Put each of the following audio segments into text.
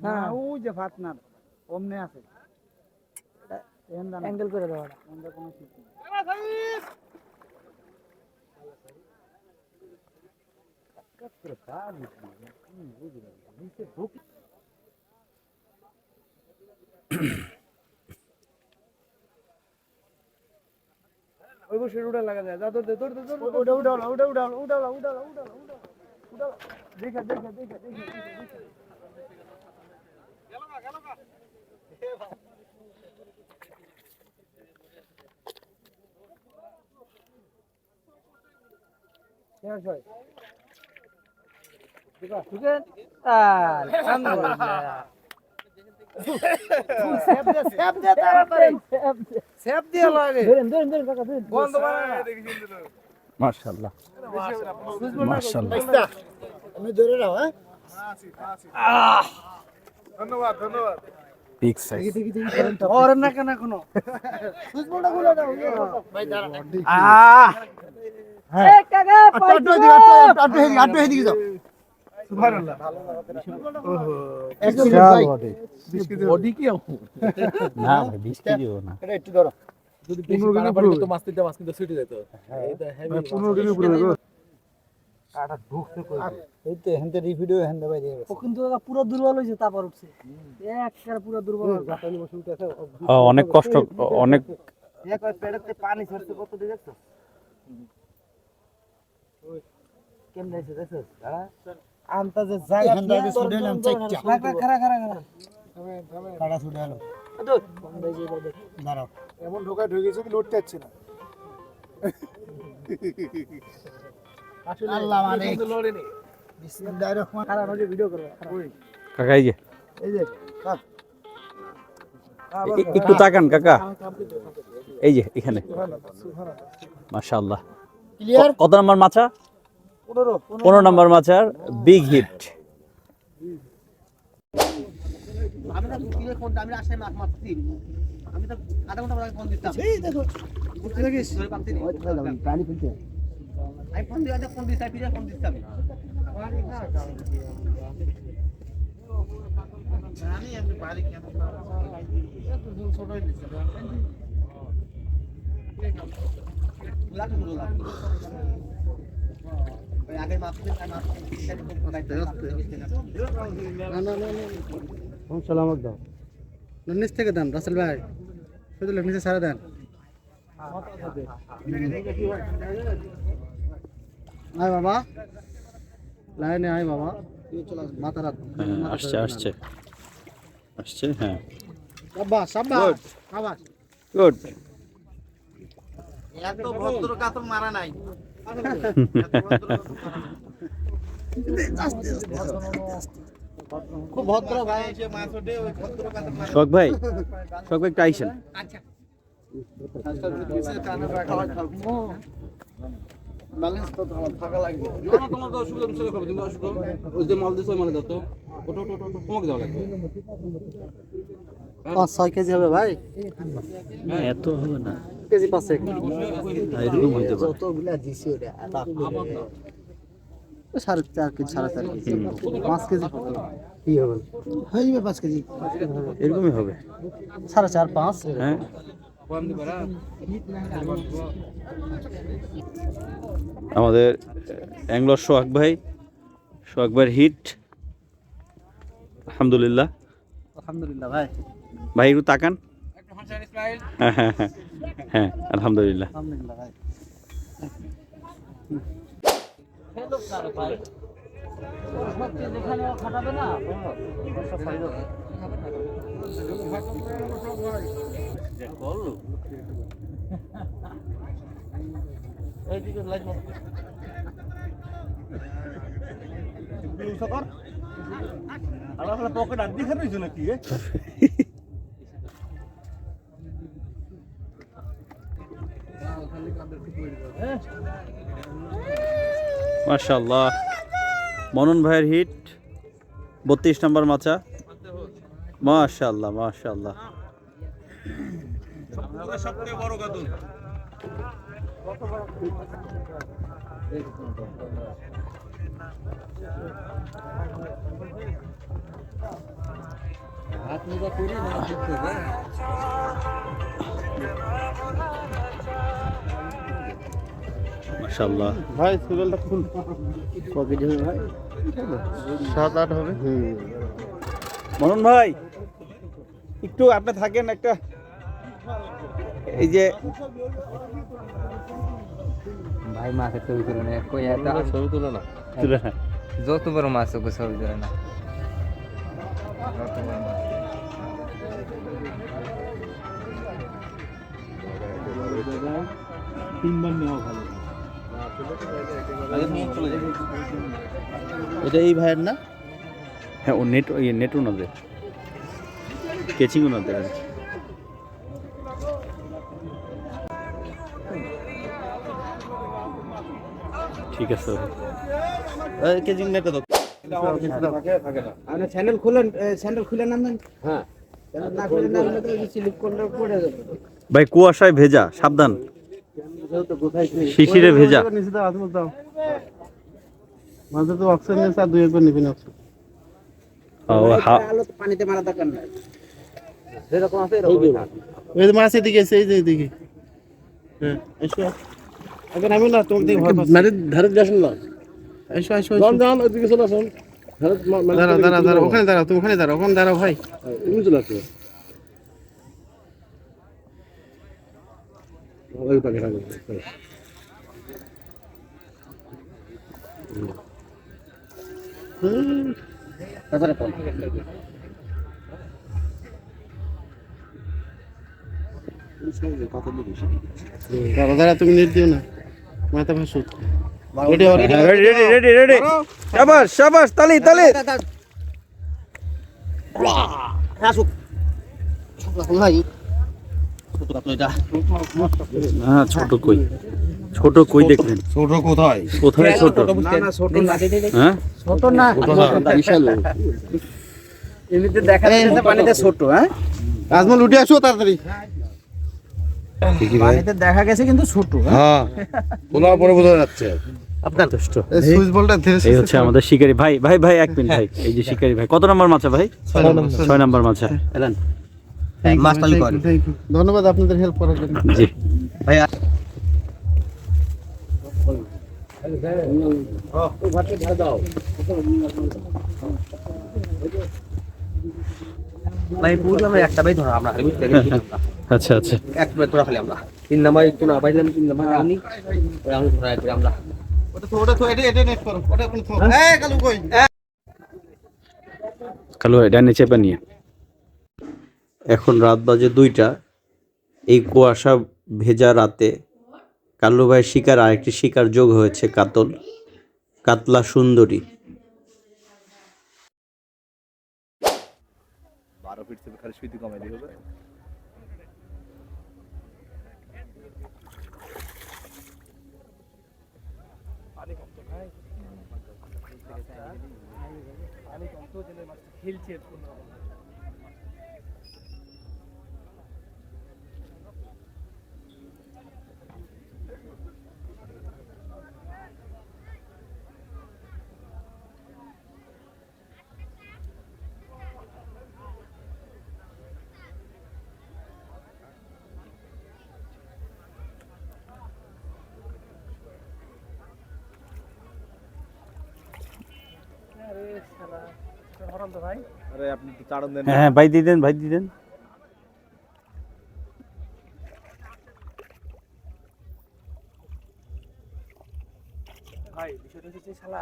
হ্যাঁ ওই যে ফাতনার ওমনে আছে অ্যাঙ্গেল করে দাও এটা কোনো ঠিক নেই ওই বসে উড়া লাগা যায় যা তোর তোর তোর ওটা উড়াও ওটা উড়াও উড়াও উড়াও উড়াও উড়াও দেখা দেখা দেখা দেখা গেল না কেমন হয় বুঝেন আলহামদুলিল্লাহ সেভ দিয়ে লাগে ধরেন কাকা ধরেন বন্ধ বানানা মাশাআল্লাহ মাশাআল্লাহ আমি ধরে নাও হ্যাঁ ধন্যবাদ বিগ সাইজ और না কেন এখনো সুজবলটা গুলো দাও ভাই দাঁড়া এ কাকা আট হেদি যাও সুবহানাল্লাহ ওহো একদম ভাই বডি কি না ভাই 20 কেজি না এটা একটু ধরো যদি 15 কেজি তো মাছ কিন্তু ছুটে যেত এইটা হেভি 15 কেজি উপরে কাটা ঢুকছে কই এই তো হেনতে রিভিডিও হেনতে ভাই দিয়ে ও কিন্তু পুরো দুর্বল হইছে তারপর উঠছে একবারে পুরো দুর্বল জাপানি বসে উঠেছে অনেক কষ্ট অনেক এক পেড়েতে পানি ছড়ছে কত দিয়ে দেখছো কেমন যাইছে দেখছো দাঁড়া আমটা যে জায়গা হেনতে ছুড়েলাম চাইটা খারা কাটা ছুড়ে হলো দাঁড়াও এমন ঢোকা ঢুকেছে কি লড়তে যাচ্ছে না আল্লাহ মানে কিন্তু লড়েনি বিসমিল্লাহির রহমানির রহিম কারা ভিডিও করবে কাকা এই যে কাট একটু তাকান কাকা এই যে এখানে মাশাআল্লাহ ক্লিয়ার কত নাম্বার মাছা 15 নাম্বার মাছার বিগ হিট আমি তো কিলে ফোন আমি আসলে মাছ মারছি আমি তো আধা ঘন্টা পরে ফোন দিতাম এই দেখো বুঝতে লাগিস ধরে পাচ্ছি ওই প্রাণী ফেলতে আমি ফোন দিয়ে ফোন দিছি ফিরে ফোন দিতাম আমি এমনি বাড়ি কেন এত জল ছোট হয়ে গেছে লাখ লাখ ওই আগে মাপতে না ফোন সালামত দাও নিচ থেকে দেন রাসেল ভাই শুধু নিচে সারা দেন আয় বাবা লাইনে আয় বাবা মাথা রাখ আসছে হ্যাঁ সাবাস সাবাস সাবাস গুড এত ভদ্র কাতল মারা নাই খুব ভদ্র ভাই যে মাছ ওঠে ওই ভদ্র কাতল মারা শোক ভাই একটু আইসেন আচ্ছা ব্যালেন্স তো থাকা লাগবে না তোমার তো অসুবিধা ছিল কবে তুমি অসুবিধা ওই যে মাল দিছো মানে দাও তো ওটো তোমাকে দাও লাগবে 5-6 কেজি হবে ভাই এত হবে না কেজি 5 এরকম হইতে পারে যতগুলা দিছি ওটা 4.5 কেজি 4.5 কেজি 5 কেজি কি হবে হইবে 5 কেজি এরকমই হবে 4.5 5 হ্যাঁ আমাদের অ্যাংলার সোহাগ ভাইয়ের হিট আলহামদুলিল্লাহ ভাই ভাই একটু তাকান হ্যাঁ আলহামদুলিল্লাহ ভাই পকেট আর দেখে রয়েছে নাকি মাশাআল্লাহ মনন ভাইয়ের হিট 32 নম্বর মাচা মাশাআল্লাহ সবথেকে বড় কাতল হাত মোজা করে না দেখতে হবে। মাশাআল্লাহ। ভাই সিরিয়ালটা খুল। পকেটে ভাই 7-8 হবে। মনন ভাই একটু আপনি থাকেন একটা, এই যে ভাই মাছের ছবি তুলে না কই এটা ছবি তুলে না। তুলে না। যত বড় মাছ ওকে ছবি তুলে না যত বড় মাছ তিনবার নেওয়া ভালো। এটা এই ভাইয়ের না? হ্যাঁ ও নেট, ওই নেট ওনাদের, কেচিং ওনাদের আর কি। ঠিক আছে কেজিং নেটে দাও। আপনি স্যান্ডেল খুলেন, স্যান্ডেল খুলে নামেন। হ্যাঁ না খুলে নামলে তো স্লিপ করলে পড়ে যাবে। ভাই কুয়াশায় ভেজা, সাবধান, শিশিরে ভেজা। নিচে দাও, আজমল দাও। মাঝে তো অক্সিজেন নেই, স্যার 2 একবার নিবেন অক্সিজেন। আলো তো পানিতে মারা দরকার নাই। যেরকম আছে এরকমই থাক। ওই যে মাছ এদিকে এসে, এই যে এদিকে। হ্যাঁ, এসো। আগে নামি না, তোমাকে দেখে ভয় পাচ্ছি। নারী ধারে যাসন না। এসো, এসো, এসো। যান ওইদিকে চলে আসুন। দাঁড়াও, দাঁড়াও, দাঁড়াও, ওখানে দাঁড়াও, তুমি ওখানে দাঁড়াও, ওখানে দাঁড়াও ভাই। এমনি চলে আসবে। ওই পাখি থাকবে। তাছাড়া কম। দাঁড়াও, দাঁড়াও, তুমি নেট দিও না। মাথা ভাসুক। রেডি হও, রেডি হও। রেডি রেডি রেডি রেডি, শাবাশ শাবাশ, তালি তালি। হ্যাঁ ছোট কই, ছোট কই দেখলেন? ছোট কোথায়? কোথায় ছোট? না না ছোট না, হ্যাঁ ছোট না। বিশাল। এমনিতে দেখা যাচ্ছে পানিতে ছোট। হ্যাঁ আজমল উঠে আসো তাড়াতাড়ি। পানিতে দেখা গেছে কিন্তু ছোট। হ্যাঁ, তোলা পরে বোঝা যাচ্ছে। আপনার দুষ্ট। এই সুইচ বলটা ধীরে এই হচ্ছে আমাদের শিকারি ভাই। ভাই ভাই এক মিনিট ভাই, এই যে শিকারি ভাই। কত নাম্বার মাছা ভাই? 6 নাম্বার মাছা। এলেন মাস্টারি করে। ধন্যবাদ আপনাদের হেল্প করার জন্য। জি ভাইয়া ভাই পুরো আমরা একটা ভাই ধরো আমরা আচ্ছা আচ্ছা। এক মিনিট ধরা খালি আমরা। 3 নাম্বার একটু না পাইলাম, 3 নাম্বার আমি ওই আমি ধরা একবার আমরা। ওটা তো এটা নেট করো। ওটা কোন থো? এই কালু কই? কালো এটা নিচে নিয়ে। এখন রাত বাজে 2টা। এই কুয়াশা ভেজা রাতে কাল্লু ভাইয়ের শিকার আরেকটি শিকার যোগ হয়েছে, কাতল, কাতলা সুন্দরী। 12 ফিট থেকে খালি স্পিড কমাই দিই হবে। পানি কম তো ভাই। পানি কম তো দিলে মাছ খেলছে কোন রকম। আরে আপনি তো চাড়ন দেন। হ্যাঁ ভাই দিয়ে দেন, ভাই দিয়ে দেন। ভাই বিষয়টা হচ্ছে শালা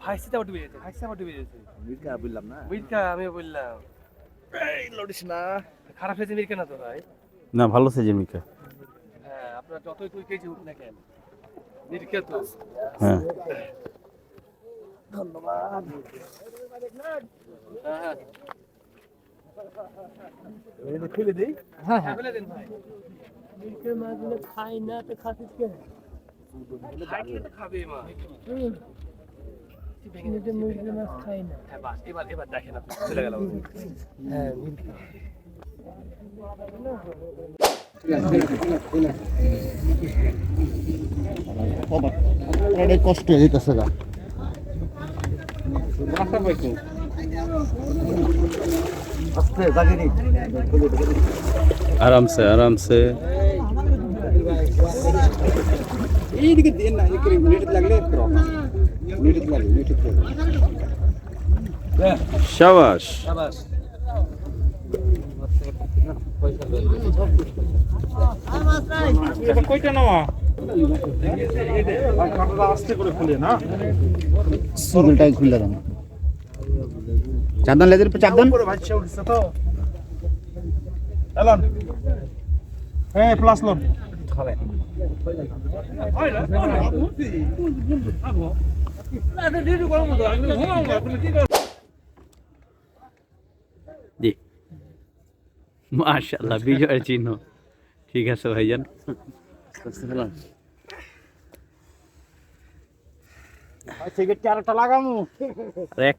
ভাইসিটা উঠে বেরিয়েছে, ভাইসিটা উঠে বেরিয়েছে। মির্কা বললাম না। মির্কা আমিও বললাম এই লড়িস না। খারাপ হয়েছে মির্কা না তো ভাই। না ভালো সেজে মিকা। হ্যাঁ আপনার যতই তুই কেজি হোক না কেন মির্কা তো। হ্যাঁ ধন্যবাদ। হ্যাঁ এটা খুলে দেই। হ্যাঁ হ্যাঁ বলে দেন ভাই। মির্কা মাছগুলো খাই না তো খাসিস কেন? খাইলে তো খাবে মা। মির্কা মাছ খাই না। হ্যাঁ বাস এবার এবার দেখেন আপনি চলে গেল। হ্যাঁ মির্কা এটা কষ্ট হইতাছে গা। রাস্তা পাইছো আস্তে জাগিনি আরামসে আরামসে। এইদিকে দিয়ে না একরে মিনিট লাগলে করো মিনিট লাগলে শাবাশ। এখন কয়টা নেওয়া আস্তে করে খুলে না সিঙ্গেলটাই খুলে দেন চাঁদন লেজের উপর চাঁদন উপরে ভাইসে উঠছে তো এলন প্লাস লোন জি মাশাআল্লাহ বিজয়ের চিহ্ন। ঠিক আছে ভাইজান। সেক্ষেত্রে আরেকটা লাগামু। আর এক